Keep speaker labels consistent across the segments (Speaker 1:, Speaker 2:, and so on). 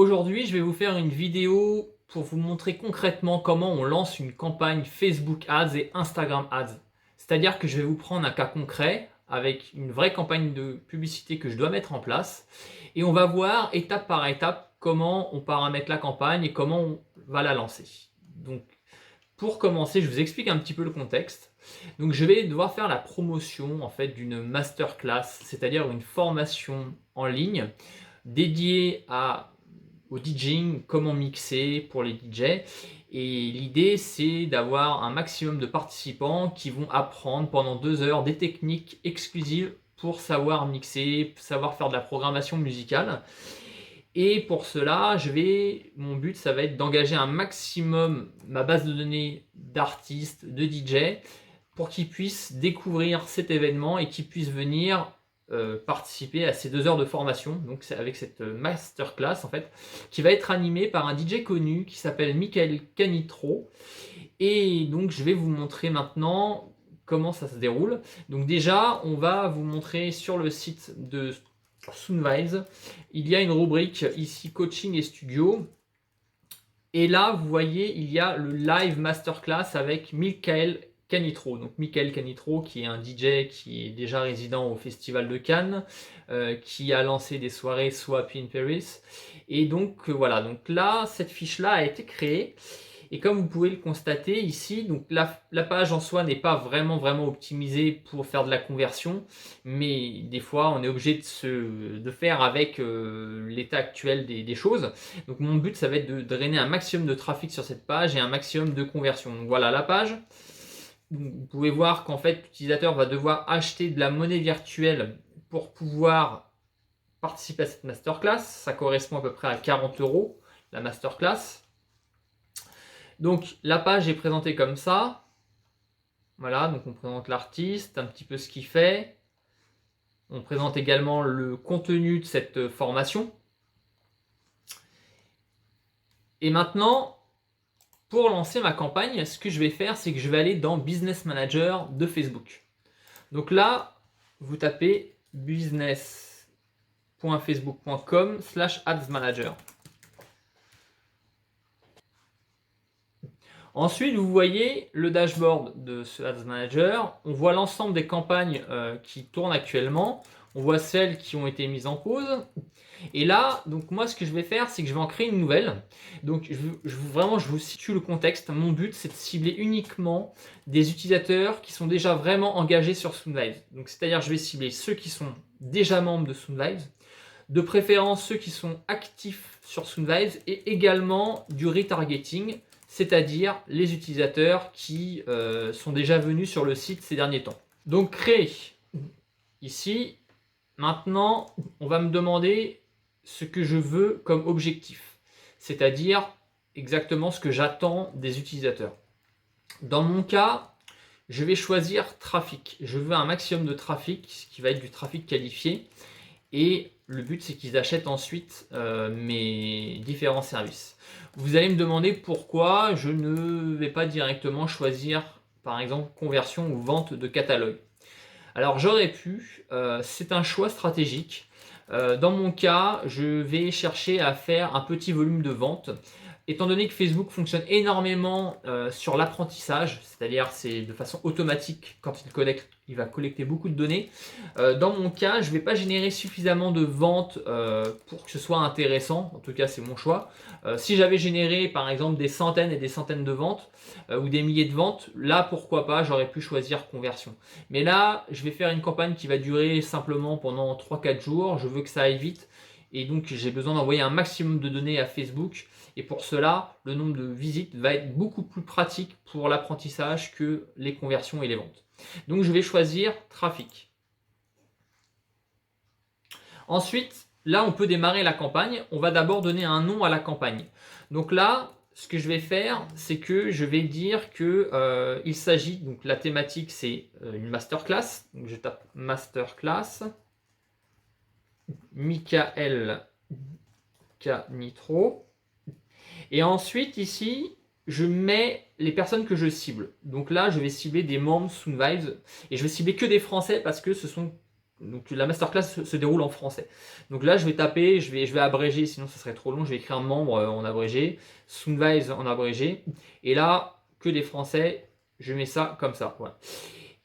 Speaker 1: Aujourd'hui, je vais vous faire une vidéo pour vous montrer concrètement comment on lance une campagne Facebook Ads et Instagram Ads. C'est-à-dire que je vais vous prendre un cas concret avec une vraie campagne de publicité que je dois mettre en place et on va voir étape par étape comment on paramètre la campagne et comment on va la lancer. Donc, pour commencer, je vous explique un petit peu le contexte. Donc, je vais devoir faire la promotion en fait d'une masterclass, c'est-à-dire une formation en ligne dédiée au DJing, comment mixer pour les DJ. Et l'idée, c'est d'avoir un maximum de participants qui vont apprendre pendant 2 heures des techniques exclusives pour savoir mixer, savoir faire de la programmation musicale. Et pour cela, mon but, ça va être d'engager un maximum ma base de données d'artistes, de DJ, pour qu'ils puissent découvrir cet événement et qu'ils puissent venir participer à ces 2 heures de formation. Donc c'est avec cette masterclass en fait, qui va être animée par un DJ connu qui s'appelle Michael Canitro. Et donc je vais vous montrer maintenant comment ça se déroule. Donc déjà, on va vous montrer sur le site de Soundvibes, il y a une rubrique ici coaching et studio. Et là, vous voyez, il y a le live masterclass avec Michael Canitro. Donc Michael Canitro, qui est un DJ qui est déjà résident au Festival de Cannes, qui a lancé des soirées Swap in Paris. Et donc voilà, donc là, cette fiche-là a été créée. Et comme vous pouvez le constater ici, donc la page en soi n'est pas vraiment optimisée pour faire de la conversion, mais des fois on est obligé de faire avec l'état actuel des choses. Donc mon but, ça va être de drainer un maximum de trafic sur cette page et un maximum de conversion. Donc voilà la page. Vous pouvez voir qu'en fait l'utilisateur va devoir acheter de la monnaie virtuelle pour pouvoir participer à cette masterclass. Ça correspond à peu près à 40 € la masterclass. Donc la page est présentée comme ça. Voilà, donc on présente l'artiste, un petit peu ce qu'il fait. On présente également le contenu de cette formation. Et maintenant, pour lancer ma campagne, ce que je vais faire, c'est que je vais aller dans Business Manager de Facebook. Donc là, vous tapez business.facebook.com/adsmanager. Ensuite, vous voyez le dashboard de ce Ads Manager. On voit l'ensemble des campagnes qui tournent actuellement. On voit celles qui ont été mises en pause. Et là, donc moi, ce que je vais faire, c'est que je vais en créer une nouvelle. Donc, je vous situe le contexte. Mon but, c'est de cibler uniquement des utilisateurs qui sont déjà vraiment engagés sur Soundvibes. Donc, c'est-à-dire, je vais cibler ceux qui sont déjà membres de Soundvibes, de préférence ceux qui sont actifs sur Soundvibes et également du retargeting, c'est-à-dire les utilisateurs qui sont déjà venus sur le site ces derniers temps. Donc créer ici, maintenant on va me demander ce que je veux comme objectif, c'est-à-dire exactement ce que j'attends des utilisateurs. Dans mon cas, je vais choisir trafic. Je veux un maximum de trafic, ce qui va être du trafic qualifié. Et le but, c'est qu'ils achètent ensuite mes différents services. Vous allez me demander pourquoi je ne vais pas directement choisir, par exemple, conversion ou vente de catalogue. Alors j'aurais pu, c'est un choix stratégique. Dans mon cas, je vais chercher à faire un petit volume de vente. Étant donné que Facebook fonctionne énormément sur l'apprentissage, c'est-à-dire c'est de façon automatique quand il va collecter beaucoup de données. Dans mon cas, je ne vais pas générer suffisamment de ventes pour que ce soit intéressant. En tout cas, c'est mon choix. Si j'avais généré par exemple des centaines et des centaines de ventes ou des milliers de ventes, là pourquoi pas, j'aurais pu choisir conversion. Mais là, je vais faire une campagne qui va durer simplement pendant 3-4 jours. Je veux que ça aille vite. Et donc, j'ai besoin d'envoyer un maximum de données à Facebook. Et pour cela, le nombre de visites va être beaucoup plus pratique pour l'apprentissage que les conversions et les ventes. Donc, je vais choisir trafic. Ensuite, là, on peut démarrer la campagne. On va d'abord donner un nom à la campagne. Donc là, ce que je vais faire, c'est que je vais dire que il s'agit, donc la thématique, c'est une masterclass. Donc, je tape masterclass. Michael Canitro. Et ensuite, ici, je mets les personnes que je cible. Donc là, je vais cibler des membres Soundvibes. Et je vais cibler que des Français parce que ce sont Donc la masterclass se déroule en français. Donc là, je vais taper, je vais abréger, sinon ça serait trop long. Je vais écrire membre en abrégé, Sunwise en abrégé. Et là, que des français, je mets ça comme ça. Voilà.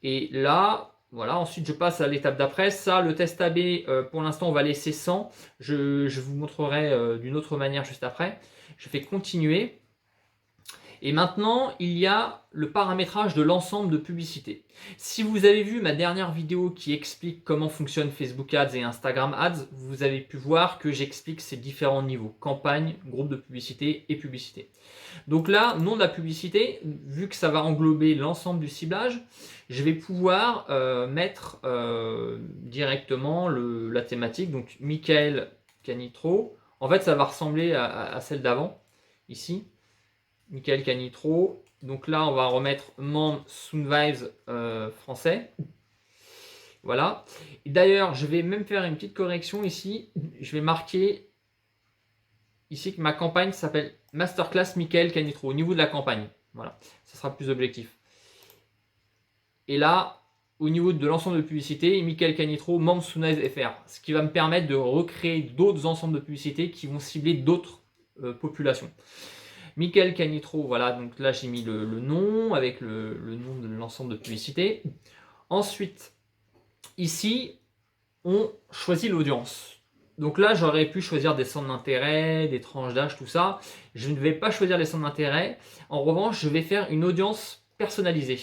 Speaker 1: Et là, voilà, ensuite je passe à l'étape d'après. Ça, le test AB, pour l'instant, on va laisser 100. Je vous montrerai d'une autre manière juste après. Je fais continuer. Et maintenant, il y a le paramétrage de l'ensemble de publicités. Si vous avez vu ma dernière vidéo qui explique comment fonctionnent Facebook Ads et Instagram Ads, vous avez pu voir que j'explique ces différents niveaux, campagne, groupe de publicité et publicité. Donc là, nom de la publicité, vu que ça va englober l'ensemble du ciblage, je vais pouvoir mettre directement la thématique, donc Michael Canitro. En fait, ça va ressembler à celle d'avant, ici. Michael Canitro. Donc là, on va remettre membre Sunwise français. Voilà. D'ailleurs, je vais même faire une petite correction ici. Je vais marquer ici que ma campagne s'appelle Masterclass Michael Canitro au niveau de la campagne. Voilà, ça sera plus objectif. Et là, au niveau de l'ensemble de publicités, Michael Canitro, membre Sunwise FR. Ce qui va me permettre de recréer d'autres ensembles de publicités qui vont cibler d'autres populations. Michael Canitro, voilà, donc là j'ai mis le nom avec le nom de l'ensemble de publicité. Ensuite, ici, on choisit l'audience. Donc là, j'aurais pu choisir des centres d'intérêt, des tranches d'âge, tout ça. Je ne vais pas choisir les centres d'intérêt. En revanche, je vais faire une audience personnalisée.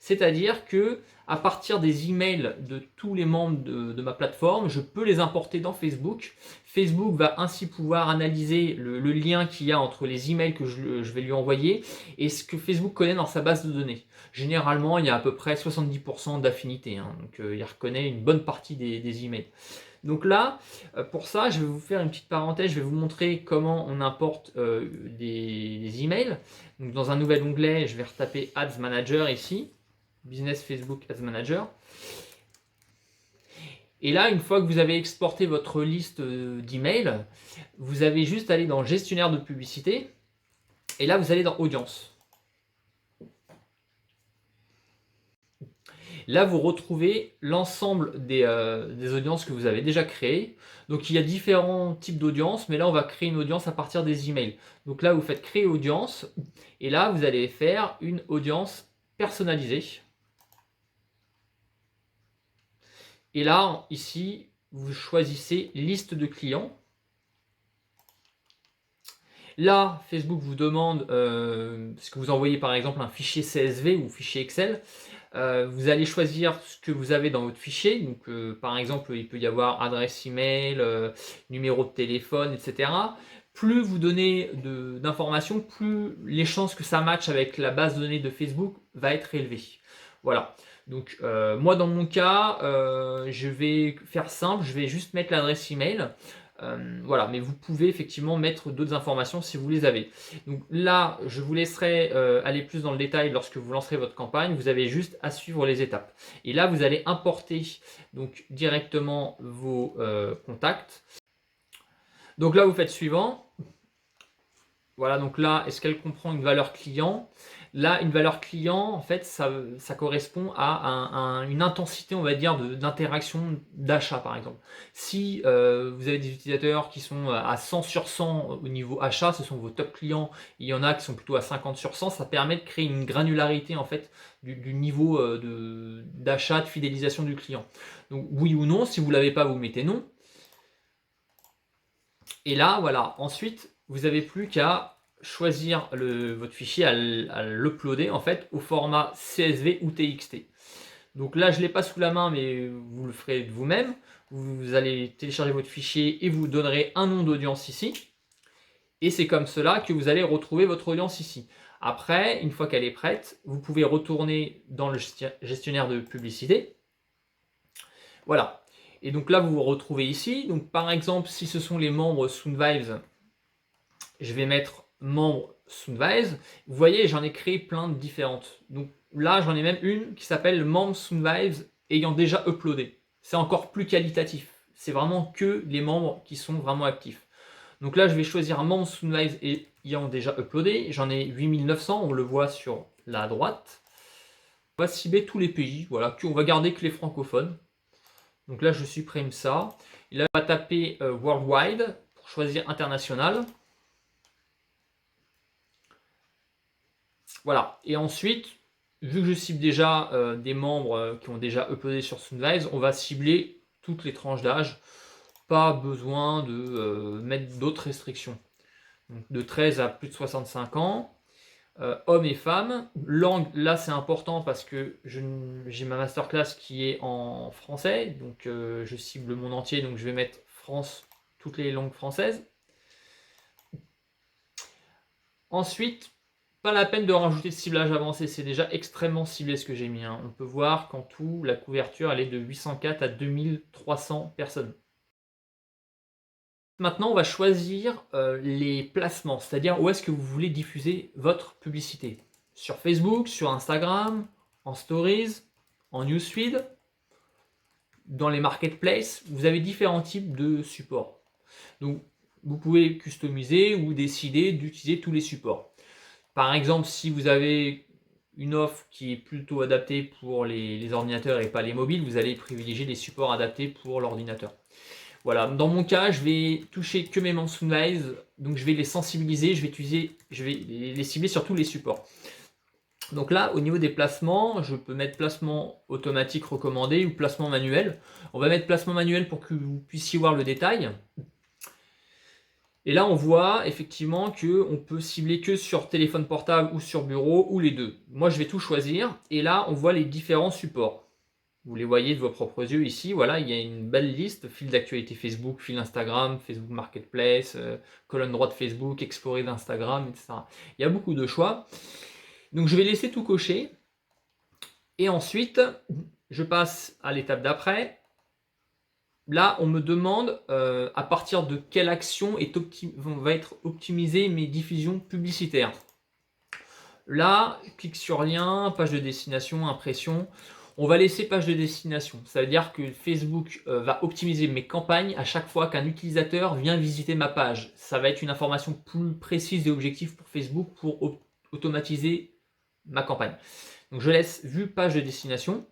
Speaker 1: C'est-à-dire que à partir des emails de tous les membres de ma plateforme, je peux les importer dans Facebook. Facebook va ainsi pouvoir analyser le lien qu'il y a entre les emails que je vais lui envoyer et ce que Facebook connaît dans sa base de données. Généralement, il y a à peu près 70% d'affinité, hein, donc il reconnaît une bonne partie des emails. Donc là, pour ça, je vais vous faire une petite parenthèse, je vais vous montrer comment on importe des emails. Donc dans un nouvel onglet, je vais retaper Ads Manager ici. Business Facebook Ads Manager. Et là, une fois que vous avez exporté votre liste d'emails, vous avez juste à aller dans gestionnaire de publicité. Et là, vous allez dans audience. Là, vous retrouvez l'ensemble des audiences que vous avez déjà créées. Donc, il y a différents types d'audience, mais là, on va créer une audience à partir des emails. Donc là, vous faites créer audience. Et là, vous allez faire une audience personnalisée. Et là, ici, vous choisissez liste de clients. Là, Facebook vous demande, ce que vous envoyez par exemple un fichier CSV ou fichier Excel, vous allez choisir ce que vous avez dans votre fichier. Donc, par exemple, il peut y avoir adresse email, numéro de téléphone, etc. Plus vous donnez d'informations, plus les chances que ça matche avec la base de données de Facebook va être élevée. Voilà. Donc moi dans mon cas, je vais faire simple, je vais juste mettre l'adresse email. Voilà, mais vous pouvez effectivement mettre d'autres informations si vous les avez. Donc là, je vous laisserai aller plus dans le détail lorsque vous lancerez votre campagne. Vous avez juste à suivre les étapes. Et là, vous allez importer donc directement vos contacts. Donc là, vous faites suivant. Voilà, donc là, est-ce qu'elle comprend une valeur client? Là, une valeur client, en fait, ça correspond à une intensité, on va dire, d'interaction d'achat, par exemple. Si vous avez des utilisateurs qui sont à 100 sur 100 au niveau achat, ce sont vos top clients, il y en a qui sont plutôt à 50 sur 100, ça permet de créer une granularité, en fait, du niveau d'achat, de fidélisation du client. Donc, oui ou non, si vous ne l'avez pas, vous mettez non. Et là, voilà, ensuite, vous n'avez plus qu'à choisir votre fichier, à l'uploader en fait au format CSV ou TXT. Donc là, je ne l'ai pas sous la main, mais vous le ferez de vous-même. Vous allez télécharger votre fichier et vous donnerez un nom d'audience ici. Et c'est comme cela que vous allez retrouver votre audience ici. Après, une fois qu'elle est prête, vous pouvez retourner dans le gestionnaire de publicité. Voilà. Et donc là, vous vous retrouvez ici. Donc par exemple, si ce sont les membres Sunwise, je vais mettre membre Sunwise. Vous voyez, j'en ai créé plein de différentes. Donc là, j'en ai même une qui s'appelle membre Sunwise ayant déjà uploadé. C'est encore plus qualitatif. C'est vraiment que les membres qui sont vraiment actifs. Donc là, je vais choisir membre Sunwise ayant déjà uploadé. J'en ai 8900, on le voit sur la droite. On va cibler tous les pays. Voilà, on va garder que les francophones. Donc là, je supprime ça. Et là, on va taper Worldwide pour choisir International. Voilà. Et ensuite, vu que je cible déjà des membres qui ont déjà uploadé sur Sunrise, on va cibler toutes les tranches d'âge. Pas besoin de mettre d'autres restrictions. Donc, de 13 à plus de 65 ans. Hommes et femmes. Langue, là c'est important parce que j'ai ma masterclass qui est en français, donc je cible le monde entier, donc je vais mettre France, toutes les langues françaises. Ensuite, pas la peine de rajouter de ciblage avancé, c'est déjà extrêmement ciblé ce que j'ai mis. On peut voir qu'en tout, la couverture elle est de 804 à 2300 personnes. Maintenant, on va choisir les placements, c'est-à-dire où est-ce que vous voulez diffuser votre publicité. Sur Facebook, sur Instagram, en Stories, en Newsfeed, dans les marketplaces, vous avez différents types de supports. Donc, vous pouvez customiser ou décider d'utiliser tous les supports. Par exemple, si vous avez une offre qui est plutôt adaptée pour les ordinateurs et pas les mobiles, vous allez privilégier des supports adaptés pour l'ordinateur. Voilà, dans mon cas, je vais toucher que mes membres Sunrise, donc je vais les sensibiliser, je vais les cibler sur tous les supports. Donc là, au niveau des placements, je peux mettre placement automatique recommandé ou placement manuel. On va mettre placement manuel pour que vous puissiez voir le détail. Et là, on voit effectivement qu'on peut cibler que sur téléphone portable ou sur bureau ou les deux. Moi, je vais tout choisir et là, on voit les différents supports. Vous les voyez de vos propres yeux ici, voilà, il y a une belle liste, fil d'actualité Facebook, fil Instagram, Facebook Marketplace, colonne droite Facebook, explorer d'Instagram, etc. Il y a beaucoup de choix. Donc je vais laisser tout cocher. Et ensuite, je passe à l'étape d'après. Là, on me demande à partir de quelle action va être optimisée mes diffusions publicitaires. Là, clique sur lien, page de destination, impression. On va laisser page de destination. Ça veut dire que Facebook va optimiser mes campagnes à chaque fois qu'un utilisateur vient visiter ma page. Ça va être une information plus précise et objective pour Facebook pour automatiser ma campagne. Donc je laisse vue page de destination.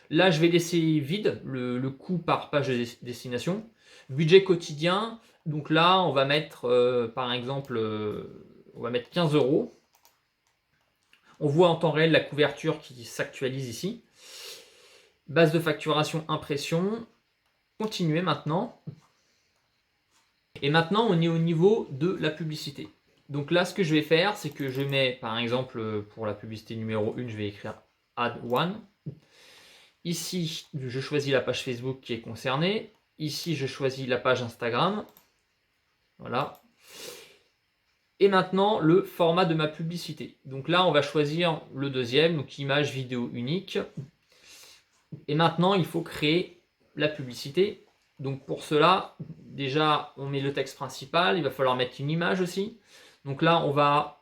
Speaker 1: Là, je vais laisser vide le coût par page de destination. Budget quotidien. Donc là, on va mettre par exemple, on va mettre 15 €. On voit en temps réel la couverture qui s'actualise ici. Base de facturation, impression. Continuer maintenant. Et maintenant, on est au niveau de la publicité. Donc là, ce que je vais faire, c'est que je mets, par exemple, pour la publicité numéro 1, je vais écrire Add One. Ici, je choisis la page Facebook qui est concernée. Ici, je choisis la page Instagram. Voilà. Et maintenant, le format de ma publicité. Donc là, on va choisir le deuxième, donc image vidéo unique. Et maintenant, il faut créer la publicité. Donc pour cela, déjà, on met le texte principal. Il va falloir mettre une image aussi. Donc là, on va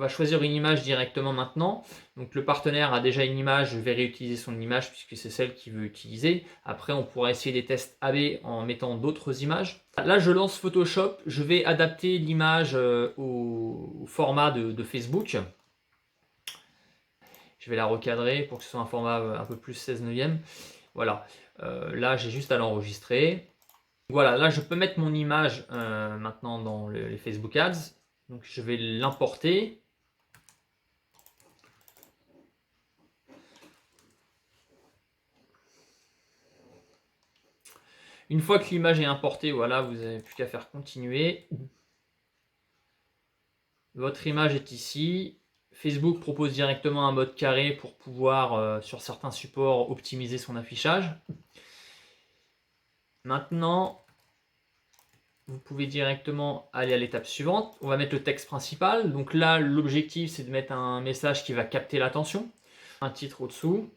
Speaker 1: choisir une image directement maintenant. Donc le partenaire a déjà une image, je vais réutiliser son image puisque c'est celle qu'il veut utiliser. Après, on pourra essayer des tests AB en mettant d'autres images. Là, je lance Photoshop. Je vais adapter l'image au format de Facebook. Je vais la recadrer pour que ce soit un format un peu plus 16/9. Voilà. Là, j'ai juste à l'enregistrer. Voilà, là, je peux mettre mon image maintenant dans les Facebook Ads. Donc, je vais l'importer. Une fois que l'image est importée, voilà, vous n'avez plus qu'à faire continuer. Votre image est ici. Facebook propose directement un mode carré pour pouvoir, sur certains supports, optimiser son affichage. Maintenant, vous pouvez directement aller à l'étape suivante. On va mettre le texte principal. Donc là, l'objectif, c'est de mettre un message qui va capter l'attention. Un titre au-dessous.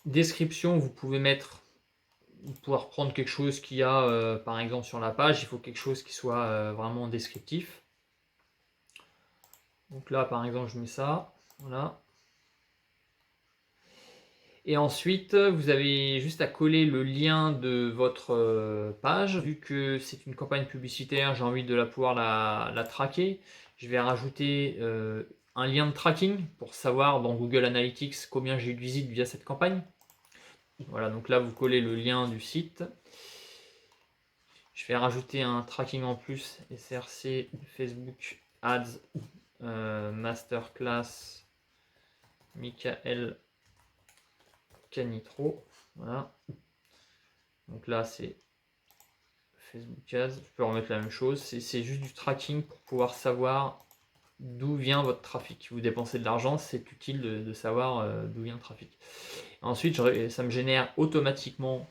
Speaker 1: Description, vous pouvez pouvoir prendre quelque chose qu'il y a, par exemple, sur la page. Il faut quelque chose qui soit vraiment descriptif. Donc là, par exemple, je mets ça. Voilà. Et ensuite, vous avez juste à coller le lien de votre page. Vu que c'est une campagne publicitaire, j'ai envie de pouvoir la traquer. Je vais rajouter un lien de tracking pour savoir dans Google Analytics combien j'ai eu de visites via cette campagne. Voilà, donc là, vous collez le lien du site. Je vais rajouter un tracking en plus, SRC Facebook Ads Masterclass Michael Canitro. Voilà. Donc là, c'est Facebook Ads. Je peux remettre la même chose. C'est juste du tracking pour pouvoir savoir d'où vient votre trafic. Vous dépensez de l'argent, c'est utile de savoir d'où vient le trafic. Ensuite, ça me génère automatiquement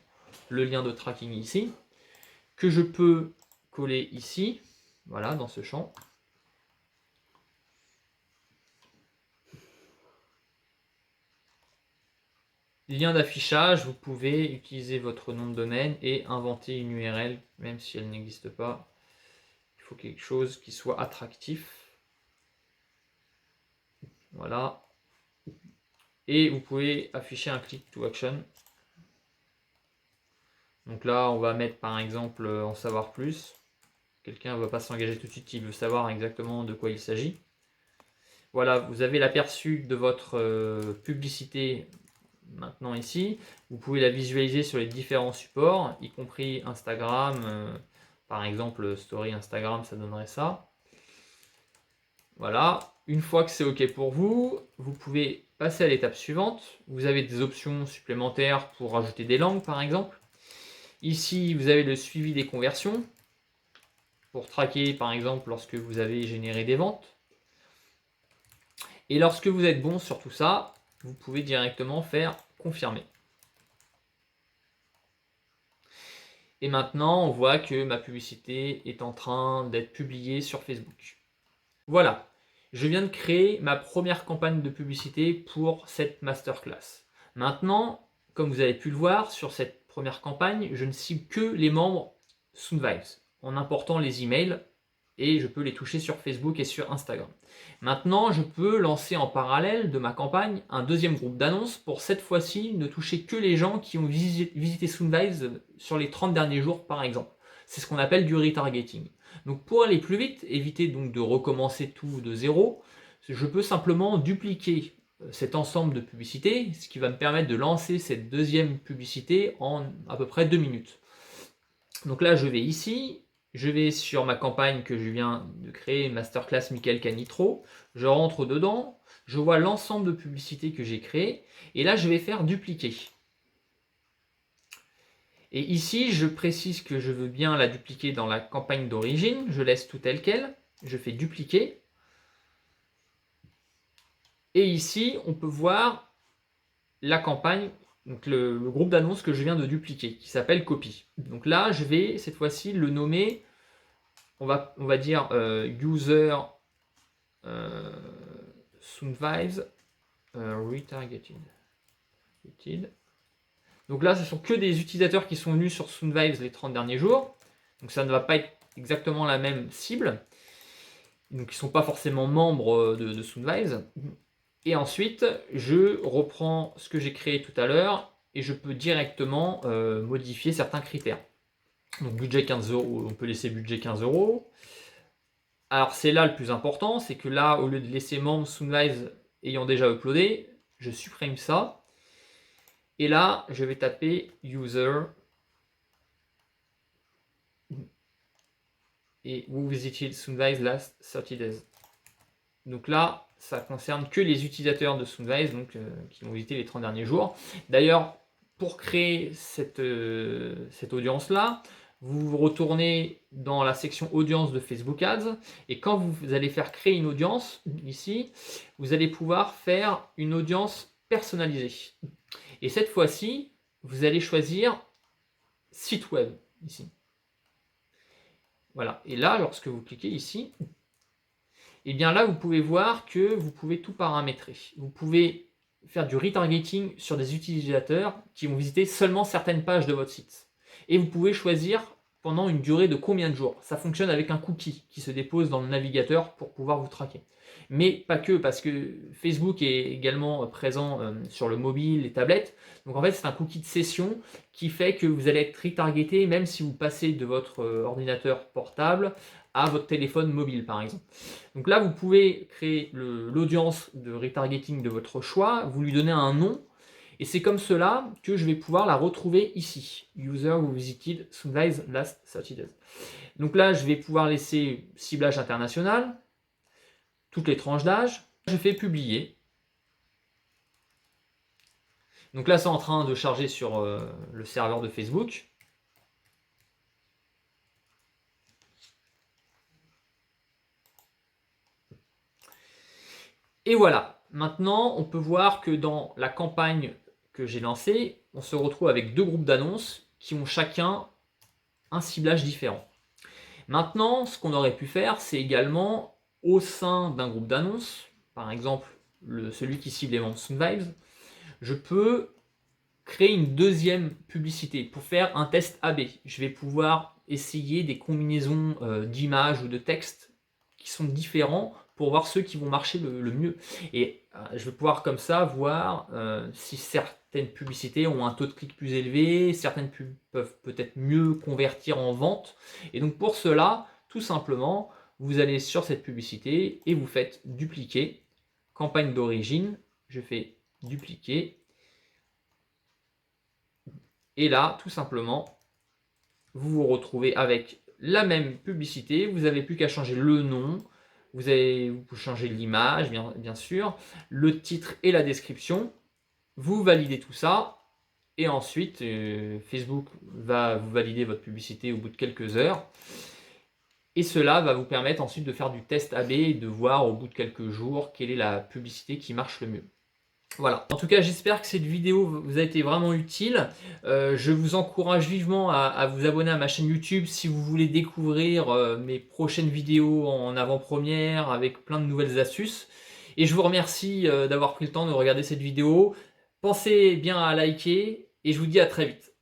Speaker 1: le lien de tracking ici, que je peux coller ici, voilà, dans ce champ. Lien d'affichage, vous pouvez utiliser votre nom de domaine et inventer une URL, même si elle n'existe pas. Il faut quelque chose qui soit attractif. Voilà. Et vous pouvez afficher un click to action. Donc là, on va mettre par exemple en savoir plus. Quelqu'un ne va pas s'engager tout de suite, il veut savoir exactement de quoi il s'agit. Voilà, vous avez l'aperçu de votre publicité maintenant ici. Vous pouvez la visualiser sur les différents supports, y compris Instagram. Par exemple, Story Instagram, ça donnerait ça. Voilà, une fois que c'est OK pour vous, vous pouvez passer à l'étape suivante. Vous avez des options supplémentaires pour rajouter des langues, par exemple. Ici, vous avez le suivi des conversions pour traquer, par exemple, lorsque vous avez généré des ventes. Et lorsque vous êtes bon sur tout ça, vous pouvez directement faire confirmer. Et maintenant, on voit que ma publicité est en train d'être publiée sur Facebook. Voilà, je viens de créer ma première campagne de publicité pour cette masterclass. Maintenant, comme vous avez pu le voir, sur cette première campagne, je ne cible que les membres Soonvibes en important les emails et je peux les toucher sur Facebook et sur Instagram. Maintenant, je peux lancer en parallèle de ma campagne un deuxième groupe d'annonces pour cette fois-ci ne toucher que les gens qui ont visité Soonvibes sur les 30 derniers jours par exemple. C'est ce qu'on appelle du retargeting. Donc pour aller plus vite, éviter donc de recommencer tout de zéro, je peux simplement dupliquer cet ensemble de publicités, ce qui va me permettre de lancer cette deuxième publicité en à peu près 2 minutes. Donc là, je vais ici, je vais sur ma campagne que je viens de créer, Masterclass Michael Canitro, je rentre dedans, je vois l'ensemble de publicités que j'ai créées, et là, je vais faire dupliquer. Et ici, je précise que je veux bien la dupliquer dans la campagne d'origine. Je laisse tout tel quel. Je fais dupliquer. Et ici, on peut voir la campagne, donc le groupe d'annonces que je viens de dupliquer, qui s'appelle copy. Donc là, je vais cette fois-ci le nommer, on va dire user Soonvibes retargeted. Donc là, ce sont que des utilisateurs qui sont venus sur Soonvibes les 30 derniers jours. Donc ça ne va pas être exactement la même cible. Donc ils ne sont pas forcément membres de Soonvibes. Et ensuite, je reprends ce que j'ai créé tout à l'heure et je peux directement modifier certains critères. Donc budget 15 euros, on peut laisser budget 15 euros. Alors c'est là le plus important, c'est que là, au lieu de laisser membre Soonvibes ayant déjà uploadé, je supprime ça. Et là, je vais taper user et who visited Soonvibes last 30 days. Donc là, ça concerne que les utilisateurs de Soonvibes, donc qui ont visité les 30 derniers jours. D'ailleurs, pour créer cette audience-là, vous retournez dans la section audience de Facebook Ads et quand vous allez faire créer une audience, ici, vous allez pouvoir faire une audience personnalisée. Et cette fois-ci, vous allez choisir site web, ici. Voilà, et là, lorsque vous cliquez ici, et bien là, vous pouvez voir que vous pouvez tout paramétrer. Vous pouvez faire du retargeting sur des utilisateurs qui vont visiter seulement certaines pages de votre site. Et vous pouvez choisir pendant une durée de combien de jours. Ça fonctionne avec un cookie qui se dépose dans le navigateur pour pouvoir vous traquer. Mais pas que, parce que Facebook est également présent sur le mobile, les tablettes. Donc en fait, c'est un cookie de session qui fait que vous allez être retargeté même si vous passez de votre ordinateur portable à votre téléphone mobile, par exemple. Donc là, vous pouvez créer l'audience de retargeting de votre choix, vous lui donnez un nom, Et c'est comme cela que je vais pouvoir la retrouver ici. User who visited Sunrise last 30 days. Donc là, je vais pouvoir laisser ciblage international, toutes les tranches d'âge. Je fais publier. Donc là, c'est en train de charger sur le serveur de Facebook. Et voilà. Maintenant, on peut voir que dans la campagne que j'ai lancée, on se retrouve avec deux groupes d'annonces qui ont chacun un ciblage différent. Maintenant, ce qu'on aurait pu faire, c'est également au sein d'un groupe d'annonces, par exemple celui qui cible les Monsoon Vibes, je peux créer une deuxième publicité pour faire un test AB. Je vais pouvoir essayer des combinaisons d'images ou de textes qui sont différents pour voir ceux qui vont marcher le mieux. Et je vais pouvoir comme ça voir si certaines publicités ont un taux de clic plus élevé, certaines pubs peuvent peut-être mieux convertir en vente. Et donc pour cela, tout simplement, vous allez sur cette publicité et vous faites dupliquer, campagne d'origine, je fais dupliquer. Et là, tout simplement, vous vous retrouvez avec la même publicité. Vous n'avez plus qu'à changer le nom. Vous pouvez changer l'image, bien sûr, le titre et la description. Vous validez tout ça. Et ensuite, Facebook va vous valider votre publicité au bout de quelques heures. Et cela va vous permettre ensuite de faire du test AB et de voir au bout de quelques jours quelle est la publicité qui marche le mieux. Voilà. En tout cas, j'espère que cette vidéo vous a été vraiment utile. Je vous encourage vivement à vous abonner à ma chaîne YouTube si vous voulez découvrir mes prochaines vidéos en avant-première avec plein de nouvelles astuces. Et je vous remercie d'avoir pris le temps de regarder cette vidéo. Pensez bien à liker et je vous dis à très vite.